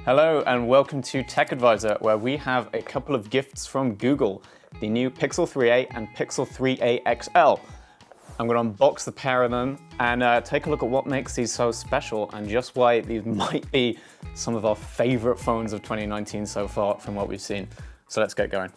Hello and welcome to Tech Advisor, where we have a couple of gifts from Google, the new Pixel 3a and Pixel 3a XL. I'm going to unbox the pair of them and take a look at what makes these so special and just why these might be some of our favorite phones of 2019 so far from what we've seen. So let's get going.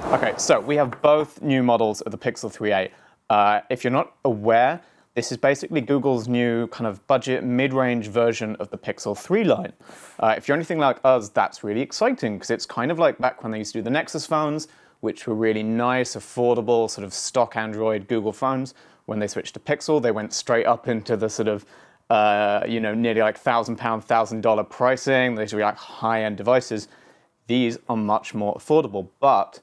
Okay, so we have both new models of the Pixel 3a. If you're not aware, this is basically Google's new kind of budget mid-range version of the Pixel 3 line. If you're anything like us, that's really exciting because it's kind of like back when they used to do the Nexus phones, which were really nice, affordable, sort of stock Android Google phones. When they switched to Pixel, they went straight up into the sort of, nearly like £1,000, $1,000 pricing. These were like high-end devices. These are much more affordable, but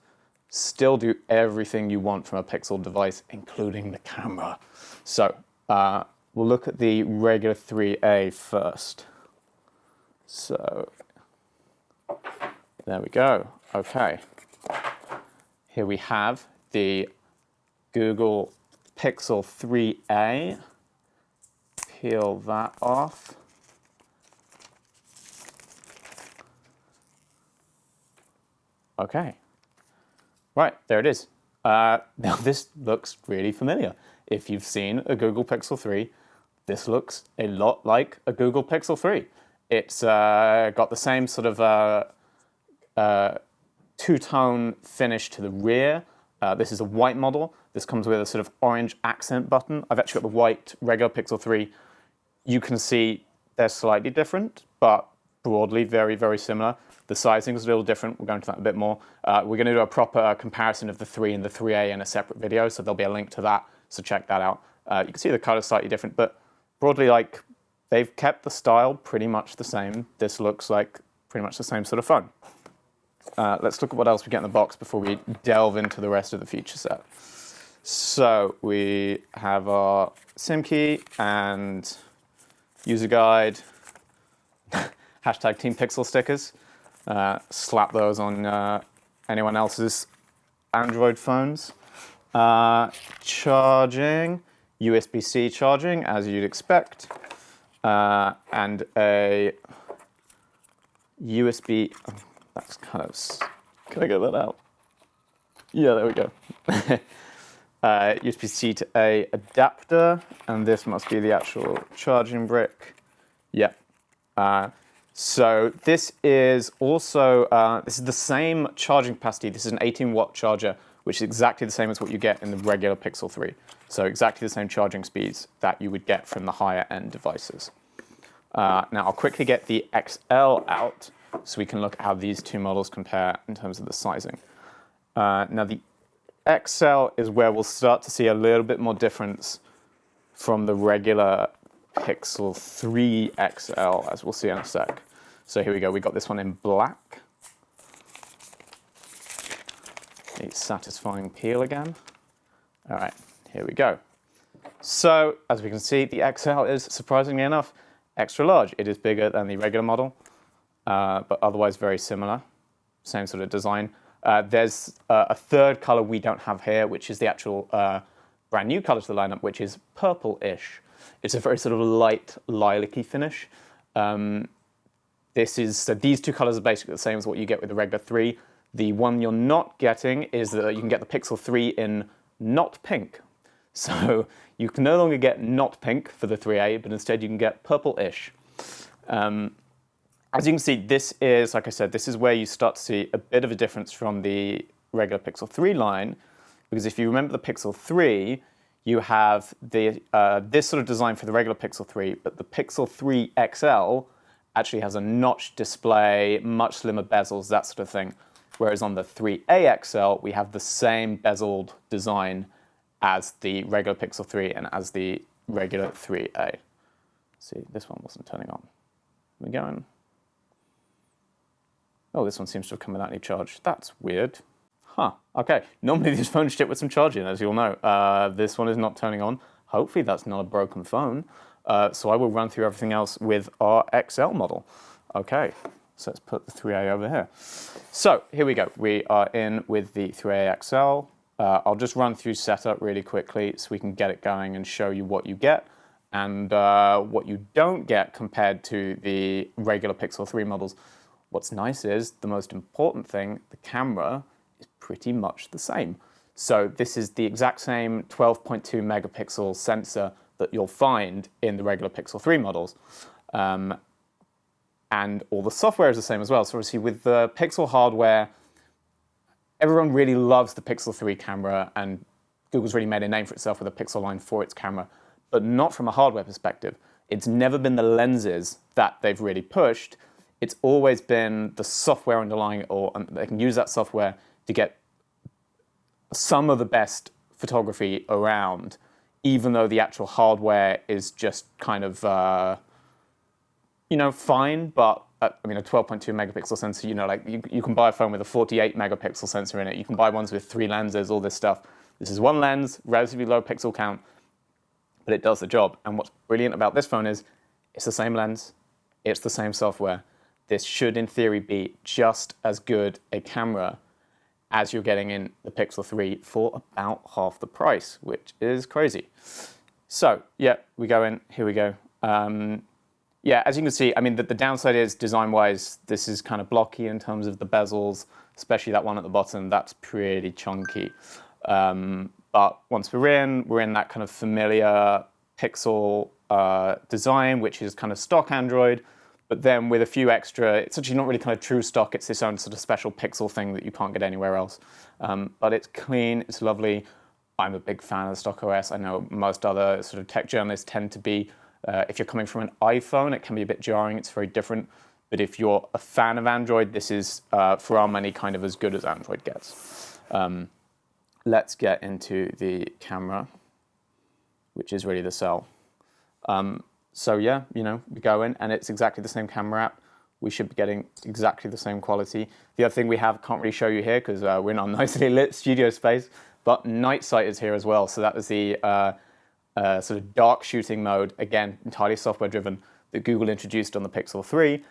still do everything you want from a Pixel device, including the camera. So we'll look at the regular 3A first. So there we go. Okay. Here we have the Google Pixel 3a. Peel that off. Okay. Right, there it is. Now this looks really familiar. If you've seen a Google Pixel 3, this looks a lot like a Google Pixel 3. It's got the same sort of two-tone finish to the rear. This is a white model. This comes with a sort of orange accent button. I've actually got the white regular Pixel 3. You can see they're slightly different, but broadly very, very similar. The sizing is a little different. We'll go into that a bit more. We're going to do a proper comparison of the 3 and the 3A in a separate video, so there'll be a link to that, so check that out. You can see the color's slightly different, but broadly, like, they've kept the style pretty much the same. This looks like pretty much the same sort of phone. Let's look at what else we get in the box before we delve into the rest of the feature set. So we have our SIM key and user guide, hashtag Team Pixel stickers. Slap those on anyone else's Android phones. Charging, USB-C charging, as you'd expect, and a USB. Oh, that's kind of. Can I get that out? Yeah, there we go. USB-C to A adapter, and this must be the actual charging brick. Yeah. So this is also, this is the same charging capacity. This is an 18-watt charger, which is exactly the same as what you get in the regular Pixel 3. So exactly the same charging speeds that you would get from the higher-end devices. Now I'll quickly get the XL out so we can look at how these two models compare in terms of the sizing. Now the XL is where we'll start to see a little bit more difference from the regular Pixel 3 XL, as we'll see in a sec. So here we go. We got this one in black. A satisfying peel again. All right, here we go. So as we can see, the XL is, surprisingly enough, extra large. It is bigger than the regular model, but otherwise very similar. Same sort of design. There's a third color we don't have here, which is the actual brand new color to the lineup, which is purple-ish. It's a very sort of light lilac-y finish. So these two colors are basically the same as what you get with the regular 3. The one you're not getting is that you can get the Pixel 3 in not pink. So you can no longer get not pink for the 3A, but instead you can get purple-ish. As you can see, this is, like I said, this is where you start to see a bit of a difference from the regular Pixel 3 line, because if you remember the Pixel 3, you have the this sort of design for the regular Pixel 3, but the Pixel 3 XL actually has a notch display, much slimmer bezels, that sort of thing. Whereas on the 3A XL, we have the same bezeled design as the regular Pixel 3 and as the regular 3A. See, this one wasn't turning on. We're going. Oh, this one seems to have come without any charge. That's weird. Huh, okay. Normally these phones ship with some charging, as you'll know. This one is not turning on. Hopefully that's not a broken phone. So I will run through everything else with our XL model. Okay, so let's put the 3A over here. So here we go. We are in with the 3A XL. I'll just run through setup really quickly so we can get it going and show you what you get. And what you don't get compared to the regular Pixel 3 models, what's nice is, the most important thing, the camera is pretty much the same. So this is the exact same 12.2 megapixel sensor that you'll find in the regular Pixel 3 models. And all the software is the same as well. So obviously with the Pixel hardware, everyone really loves the Pixel 3 camera, and Google's really made a name for itself with the Pixel line for its camera, but not from a hardware perspective. It's never been the lenses that they've really pushed. It's always been the software underlying it all, and they can use that software to get some of the best photography around, even though the actual hardware is just kind of, fine, but a 12.2 megapixel sensor, like you can buy a phone with a 48 megapixel sensor in it. You can buy ones with 3 lenses, all this stuff. This is one lens, relatively low pixel count, but it does the job. And what's brilliant about this phone is it's the same lens, it's the same software. This should, in theory, be just as good a camera as you're getting in the Pixel 3 for about half the price, which is crazy. So, yeah, we go in, here we go. Yeah, as you can see, the downside is, design-wise, this is kind of blocky in terms of the bezels, especially that one at the bottom. That's pretty chunky. But once we're in that kind of familiar Pixel design, which is kind of stock Android, but then with a few extra, it's actually not really kind of true stock, it's this own sort of special Pixel thing that you can't get anywhere else. But it's clean, it's lovely. I'm a big fan of the stock OS. I know most other sort of tech journalists tend to be. If you're coming from an iPhone, it can be a bit jarring, it's very different. But if you're a fan of Android, this is, for our money, kind of as good as Android gets. Let's get into the camera, which is really the sell. So yeah, we go in, and it's exactly the same camera app. We should be getting exactly the same quality. The other thing we have, can't really show you here because we're in our nicely lit studio space, but night sight is here as well. So that was the sort of dark shooting mode, again, entirely software driven, that Google introduced on the Pixel 3.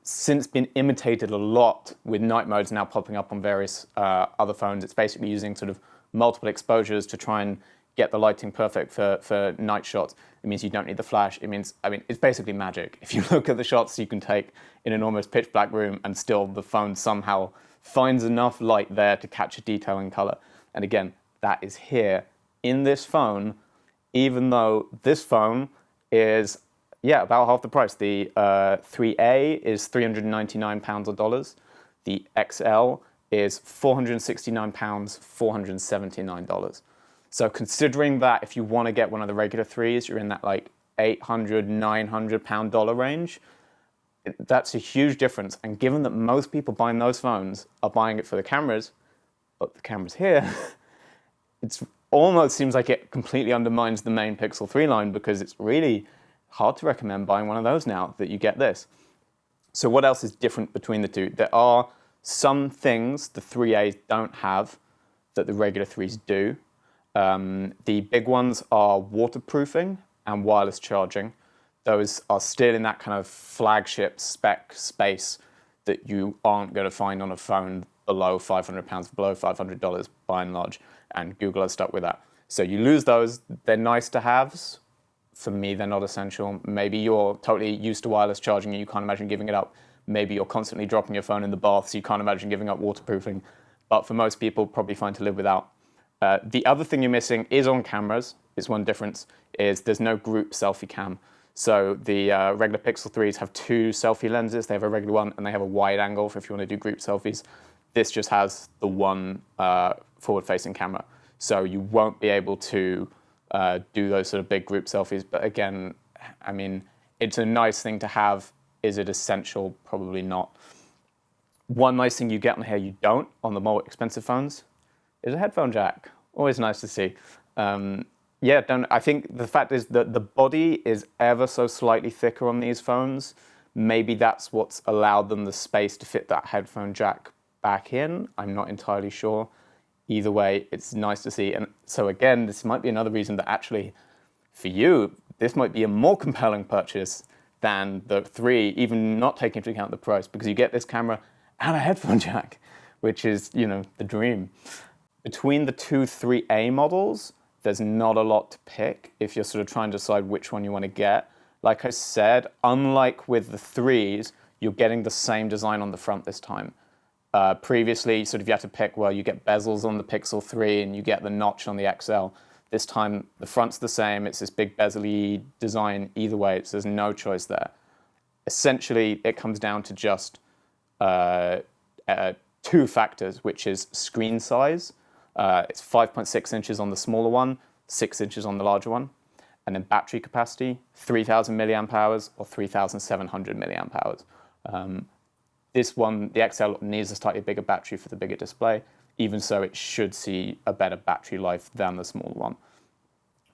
Since been imitated a lot with night modes now popping up on various other phones. It's basically using sort of multiple exposures to try and get the lighting perfect for night shots. It means you don't need the flash. It means, it's basically magic. If you look at the shots you can take in an almost pitch black room and still the phone somehow finds enough light there to capture detail and color. And again, that is here in this phone, even though this phone is, about half the price. The 3A is £399 or dollars. The XL is £469, $479. So considering that if you want to get one of the regular 3s, you're in that like £800, £900 dollar range, that's a huge difference. And given that most people buying those phones are buying it for the cameras, but the camera's here, it almost seems like it completely undermines the main Pixel 3 line, because it's really hard to recommend buying one of those now that you get this. So what else is different between the two? There are some things the 3As don't have that the regular 3s do. The big ones are waterproofing and wireless charging. Those are still in that kind of flagship spec space that you aren't going to find on a phone below £500, below $500 by and large, and Google has stuck with that. So you lose those. They're nice to haves. For me, they're not essential. Maybe you're totally used to wireless charging and you can't imagine giving it up. Maybe you're constantly dropping your phone in the bath, so you can't imagine giving up waterproofing. But for most people, probably fine to live without. The other thing you're missing is on cameras. It's one difference, is there's no group selfie cam. So the regular Pixel 3s have 2 selfie lenses. They have a regular one and they have a wide angle for if you want to do group selfies. This just has the one forward-facing camera. So you won't be able to do those sort of big group selfies. But again, it's a nice thing to have. Is it essential? Probably not. One nice thing you get on here you don't on the more expensive phones is a headphone jack. Always nice to see. I think the fact is that the body is ever so slightly thicker on these phones. Maybe that's what's allowed them the space to fit that headphone jack back in. I'm not entirely sure. Either way, it's nice to see. And so again, this might be another reason that actually, for you, this might be a more compelling purchase than the 3, even not taking into account the price, because you get this camera and a headphone jack, which is, the dream. Between the two 3A models, there's not a lot to pick if you're sort of trying to decide which one you want to get. Like I said, unlike with the 3s, you're getting the same design on the front this time. Previously, sort of you had to pick, well, you get bezels on the Pixel 3 and you get the notch on the XL. This time, the front's the same. It's this big bezel-y design either way. There's no choice there. Essentially, it comes down to just 2 factors, which is screen size. It's 5.6 inches on the smaller one, 6 inches on the larger one. And then battery capacity, 3,000 milliamp hours or 3,700 milliamp hours. This one, the XL, needs a slightly bigger battery for the bigger display. Even so, it should see a better battery life than the smaller one.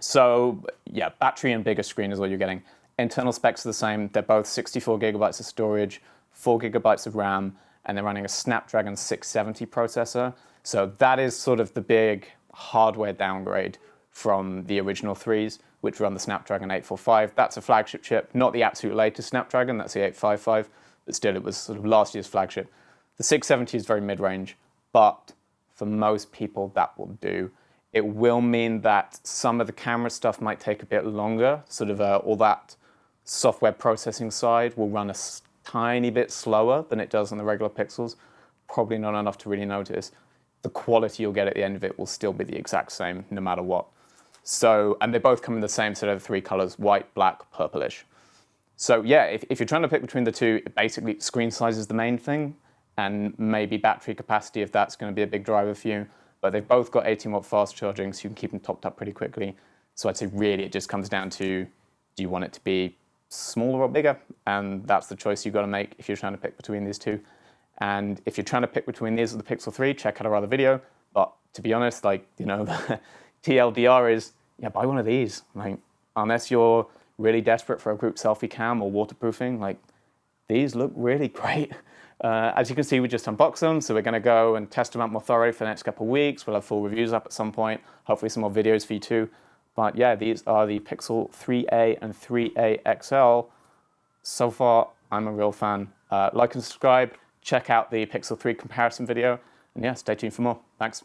So yeah, battery and bigger screen is all you're getting. Internal specs are the same. They're both 64 gigabytes of storage, 4 gigabytes of RAM, and they're running a Snapdragon 670 processor. So that is sort of the big hardware downgrade from the original 3s, which run the Snapdragon 845. That's a flagship chip, not the absolute latest Snapdragon, that's the 855, but still it was sort of last year's flagship. The 670 is very mid-range, but for most people that will do. It will mean that some of the camera stuff might take a bit longer, sort of all that software processing side will run a tiny bit slower than it does on the regular Pixels, probably not enough to really notice. The quality you'll get at the end of it will still be the exact same no matter what. So, and they both come in the same sort of 3 colors, white, black, purplish. So yeah, if you're trying to pick between the two, basically screen size is the main thing, and maybe battery capacity if that's going to be a big driver for you. But they've both got 18-watt fast charging, so you can keep them topped up pretty quickly. So I'd say really it just comes down to, do you want it to be smaller or bigger? And that's the choice you've got to make if you're trying to pick between these two. And if you're trying to pick between these or the Pixel 3, check out our other video. But to be honest, like, you know, TLDR is, yeah, buy one of these. Like, unless you're really desperate for a group selfie cam or waterproofing, like, these look really great. As you can see, we just unboxed them, so we're going to go and test them out more thoroughly for the next couple of weeks. We'll have full reviews up at some point, hopefully some more videos for you too. But yeah, these are the Pixel 3a and 3a XL. So far, I'm a real fan. Like and subscribe, check out the Pixel 3 comparison video, and yeah, stay tuned for more. Thanks.